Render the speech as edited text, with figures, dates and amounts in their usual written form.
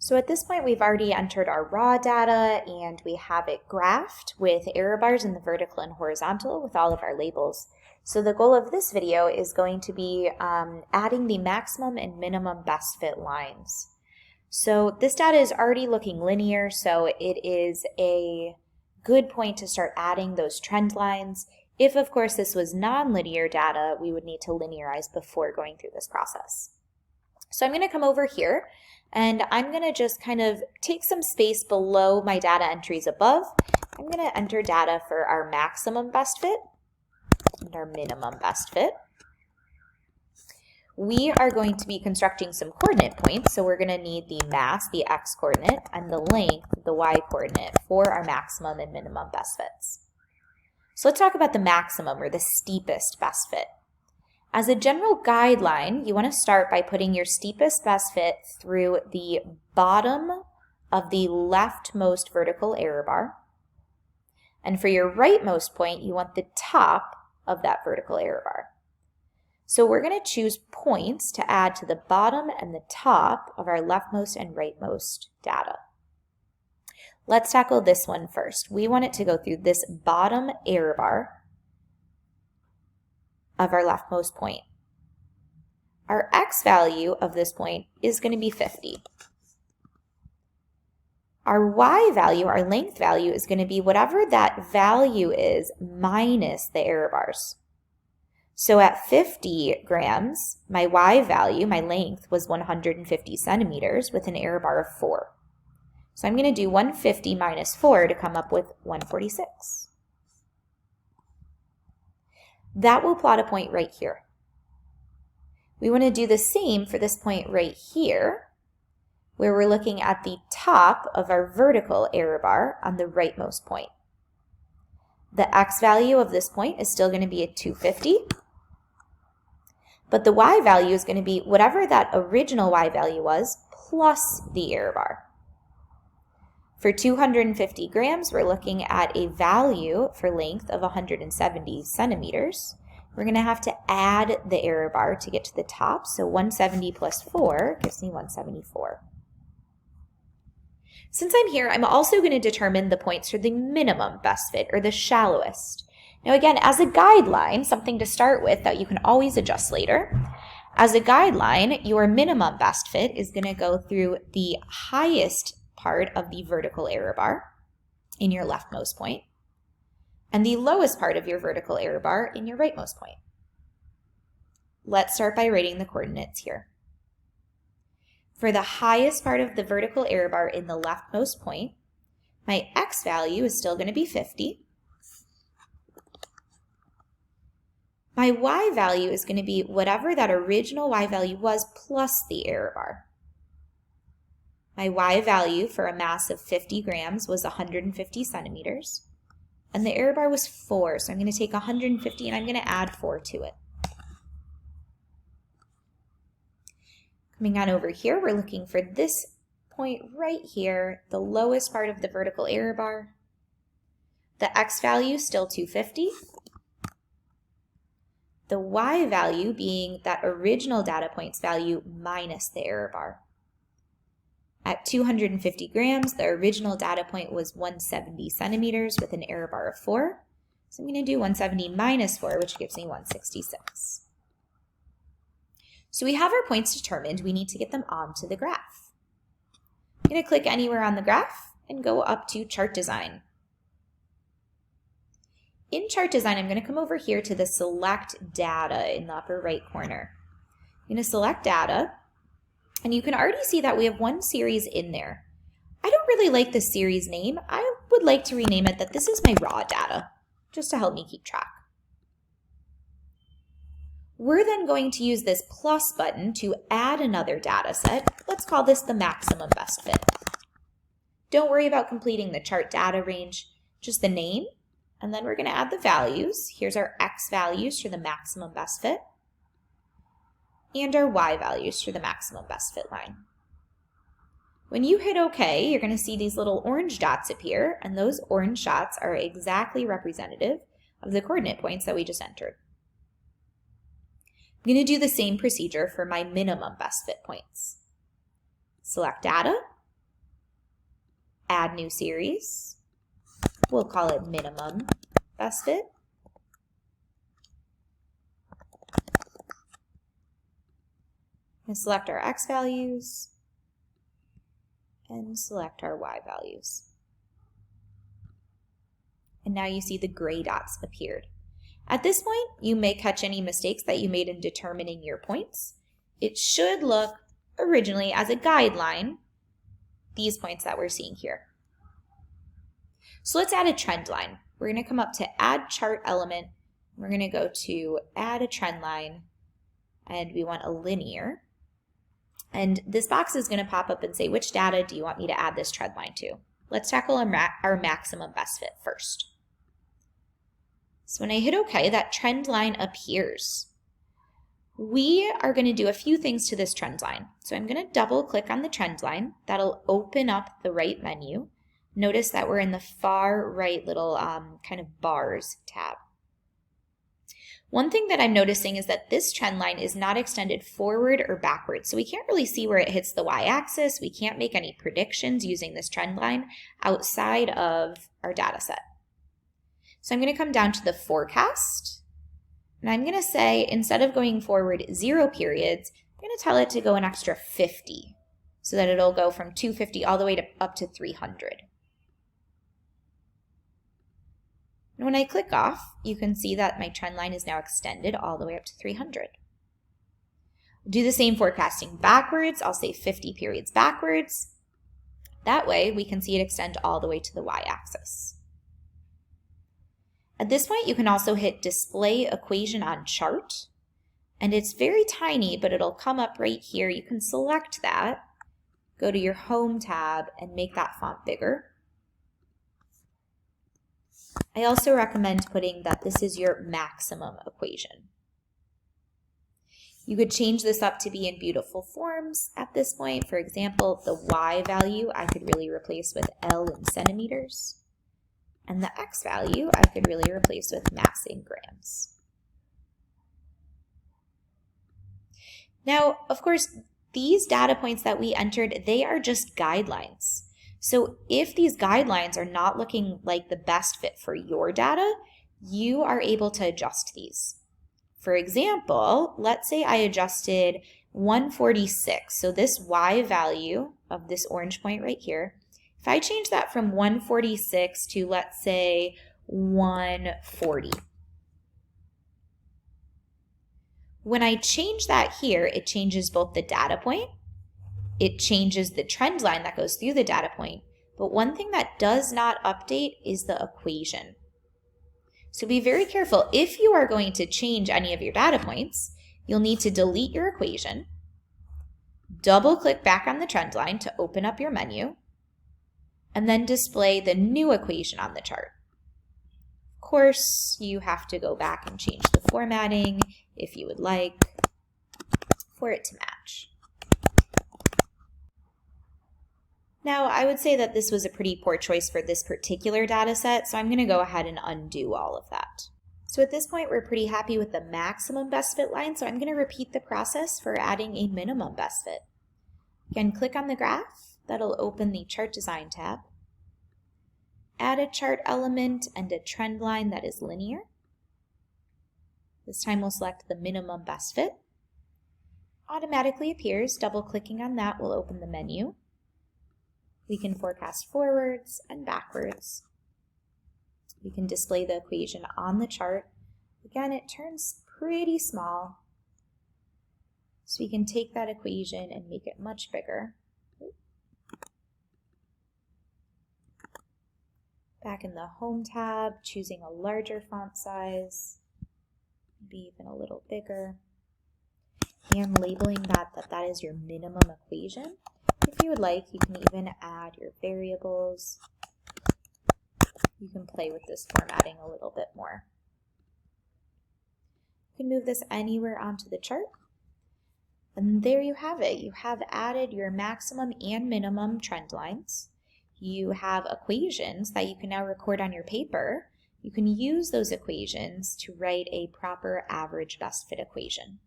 So at this point, we've already entered our raw data and we have it graphed with error bars in the vertical and horizontal with all of our labels. So the goal of this video is going to be adding the maximum and minimum best fit lines. So this data is already looking linear, so it is a good point to start adding those trend lines. If, of course, this was non-linear data, we would need to linearize before going through this process. So I'm going to come over here and I'm going to just kind of take some space below my data entries above. I'm going to enter data for our maximum best fit and our minimum best fit. We are going to be constructing some coordinate points, so we're going to need the mass, the x coordinate, and the length, the y coordinate, for our maximum and minimum best fits. So let's talk about the maximum, or the steepest best fit. As a general guideline, you want to start by putting your steepest best fit through the bottom of the leftmost vertical error bar. And for your rightmost point, you want the top of that vertical error bar. So we're going to choose points to add to the bottom and the top of our leftmost and rightmost data. Let's tackle this one first. We want it to go through this bottom error bar of our leftmost point. Our x value of this point is going to be 50. Our y value, our length value, is going to be whatever that value is minus the error bars. So at 50 grams, my y value, my length, was 150 centimeters with an error bar of 4. So I'm going to do 150 minus 4 to come up with 146. That will plot a point right here. We want to do the same for this point right here, where we're looking at the top of our vertical error bar on the rightmost point. The x value of this point is still going to be at 250, but the y value is going to be whatever that original y value was plus the error bar. For 250 grams, we're looking at a value for length of 170 centimeters. We're going to have to add the error bar to get to the top, so 170 plus 4 gives me 174. Since I'm here, I'm also going to determine the points for the minimum best fit, or the shallowest. Now again, as a guideline, something to start with that you can always adjust later, as a guideline, your minimum best fit is going to go through the highest part of the vertical error bar in your leftmost point, and the lowest part of your vertical error bar in your rightmost point. Let's start by writing the coordinates here. For the highest part of the vertical error bar in the leftmost point, my x value is still going to be 50. My y value is going to be whatever that original y value was plus the error bar. My y value for a mass of 50 grams was 150 centimeters, and the error bar was 4, so I'm going to take 150 and I'm going to add 4 to it. Coming on over here, we're looking for this point right here, the lowest part of the vertical error bar. The x value still 250. The y value being that original data point's value minus the error bar. At 250 grams, the original data point was 170 centimeters with an error bar of 4. So I'm going to do 170 minus 4, which gives me 166. So we have our points determined. We need to get them onto the graph. I'm going to click anywhere on the graph and go up to Chart Design. In Chart Design, I'm going to come over here to the Select Data in the upper right corner. I'm going to select Data. And you can already see that we have one series in there. I don't really like the series name. I would like to rename it that this is my raw data, just to help me keep track. We're then going to use this plus button to add another data set. Let's call this the maximum best fit. Don't worry about completing the chart data range, just the name, and then we're going to add the values. Here's our x values for the maximum best fit, and our y values for the maximum best fit line. When you hit OK, you're going to see these little orange dots appear, and those orange dots are exactly representative of the coordinate points that we just entered. I'm going to do the same procedure for my minimum best fit points. Select Data, add new series. We'll call it minimum best fit. And select our X values and select our Y values. And now you see the gray dots appeared. At this point, you may catch any mistakes that you made in determining your points. It should look originally as a guideline, these points that we're seeing here. So let's add a trend line. We're going to come up to add chart element. We're going to go to add a trend line, and we want a linear. And this box is going to pop up and say, which data do you want me to add this trend line to? Let's tackle our maximum best fit first. So when I hit OK, that trend line appears. We are going to do a few things to this trend line. So I'm going to double click on the trend line. That'll open up the right menu. Notice that we're in the far right little kind of bars tab. One thing that I'm noticing is that this trend line is not extended forward or backwards, so we can't really see where it hits the y-axis. We can't make any predictions using this trend line outside of our data set. So I'm going to come down to the forecast, and I'm going to say, instead of going forward 0 periods, I'm going to tell it to go an extra 50, so that it'll go from 250 all the way up to 300. And when I click off, you can see that my trend line is now extended all the way up to 300. Do the same forecasting backwards. I'll say 50 periods backwards. That way, we can see it extend all the way to the y-axis. At this point, you can also hit Display Equation on Chart. And it's very tiny, but it'll come up right here. You can select that, go to your Home tab, and make that font bigger. I also recommend putting that this is your maximum equation. You could change this up to be in beautiful forms at this point. For example, the y value I could really replace with L in centimeters. And the x value I could really replace with mass in grams. Now, of course, these data points that we entered, they are just guidelines. So if these guidelines are not looking like the best fit for your data, you are able to adjust these. For example, let's say I adjusted 146. So this y value of this orange point right here, if I change that from 146 to, let's say, 140. When I change that here, it changes both the data point, it changes the trend line that goes through the data point, but one thing that does not update is the equation. So be very careful. If you are going to change any of your data points, you'll need to delete your equation, double click back on the trend line to open up your menu, and then display the new equation on the chart. Of course, you have to go back and change the formatting if you would like for it to match. Now, I would say that this was a pretty poor choice for this particular data set, so I'm going to go ahead and undo all of that. So at this point, we're pretty happy with the maximum best fit line, so I'm going to repeat the process for adding a minimum best fit. Again, click on the graph. That'll open the Chart Design tab. Add a chart element and a trend line that is linear. This time we'll select the minimum best fit. Automatically appears. Double-clicking on that will open the menu. We can forecast forwards and backwards. We can display the equation on the chart. Again, it turns pretty small. So we can take that equation and make it much bigger. Back in the Home tab, choosing a larger font size, maybe even a little bigger, and labeling that is your minimum equation. If you would like, you can even add your variables. You can play with this formatting a little bit more. You can move this anywhere onto the chart. And there you have it. You have added your maximum and minimum trend lines. You have equations that you can now record on your paper. You can use those equations to write a proper average best fit equation.